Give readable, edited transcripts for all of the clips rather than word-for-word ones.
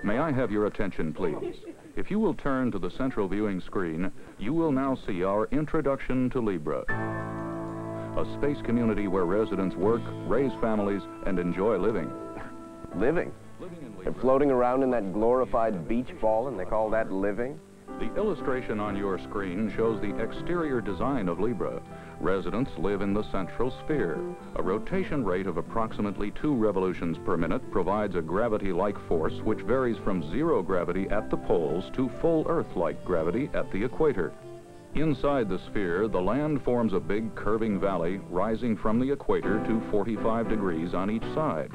May I have your attention, please? If you will turn to the central viewing screen, you will now see our introduction to Libra, a space community where residents work, raise families, and enjoy living. Living? They're floating around in that glorified beach ball, and they call that living? The illustration on your screen shows the exterior design of Libra. Residents live in the central sphere. A rotation rate of approximately 2 revolutions per minute provides a gravity-like force which varies from zero gravity at the poles to full Earth-like gravity at the equator. Inside the sphere, the land forms a big curving valley rising from the equator to 45 degrees on each side.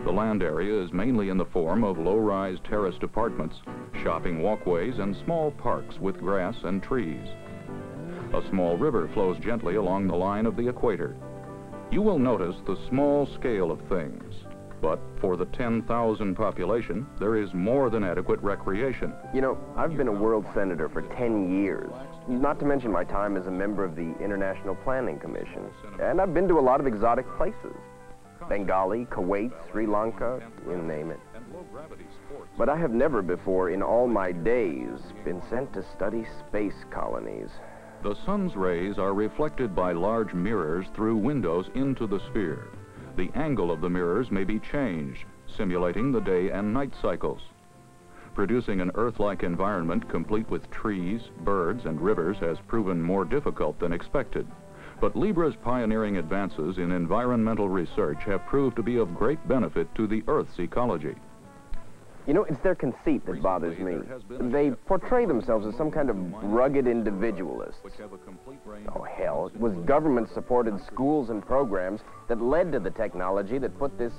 The land area is mainly in the form of low-rise terraced apartments, shopping walkways, and small parks with grass and trees. A small river flows gently along the line of the equator. You will notice the small scale of things, but for the 10,000 population, there is more than adequate recreation. You know, I've been a world senator for 10 years, not to mention my time as a member of the International Planning Commission, and I've been to a lot of exotic places. Bengali, Kuwait, Sri Lanka, you name it. But I have never before in all my days been sent to study space colonies. The sun's rays are reflected by large mirrors through windows into the sphere. The angle of the mirrors may be changed, simulating the day and night cycles. Producing an Earth-like environment complete with trees, birds, and rivers has proven more difficult than expected. But Libra's pioneering advances in environmental research have proved to be of great benefit to the Earth's ecology. You know, it's their conceit that bothers me. They portray themselves as some kind of rugged individualists. Oh, hell, it was government-supported schools and programs that led to the technology that put this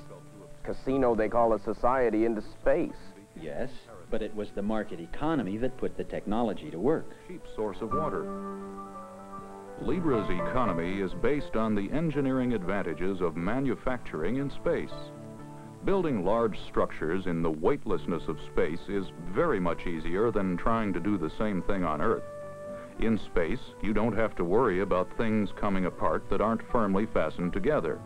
casino they call a society into space. Yes, but it was the market economy that put the technology to work. Cheap source of water. Libra's economy is based on the engineering advantages of manufacturing in space. Building large structures in the weightlessness of space is very much easier than trying to do the same thing on Earth. In space, you don't have to worry about things coming apart that aren't firmly fastened together.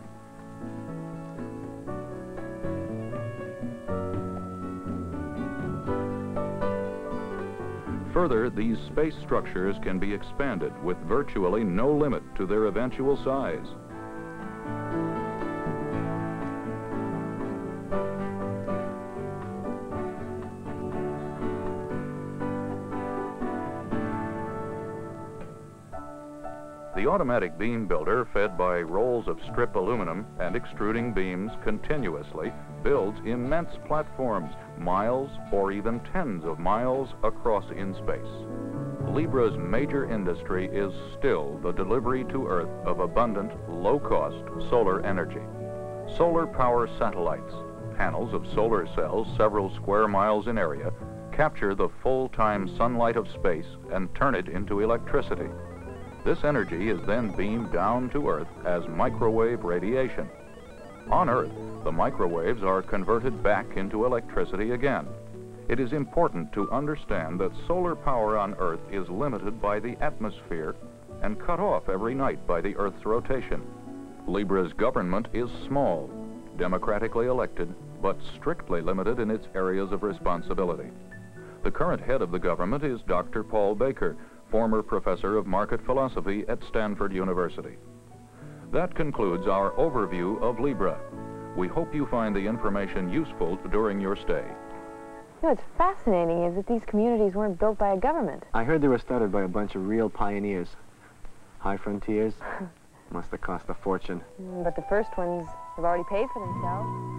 Further, these space structures can be expanded with virtually no limit to their eventual size. The automatic beam builder, fed by rolls of strip aluminum and extruding beams continuously, builds immense platforms, miles or even tens of miles across in space. Libra's major industry is still the delivery to Earth of abundant, low-cost solar energy. Solar power satellites, panels of solar cells several square miles in area, capture the full-time sunlight of space and turn it into electricity. This energy is then beamed down to Earth as microwave radiation. On Earth, the microwaves are converted back into electricity again. It is important to understand that solar power on Earth is limited by the atmosphere and cut off every night by the Earth's rotation. Libra's government is small, democratically elected, but strictly limited in its areas of responsibility. The current head of the government is Dr. Paul Baker, former professor of market philosophy at Stanford University. That concludes our overview of Libra. We hope you find the information useful during your stay. You know, what's fascinating is that these communities weren't built by a government. I heard they were started by a bunch of real pioneers. High frontiers. Must have cost a fortune. But the first ones have already paid for themselves.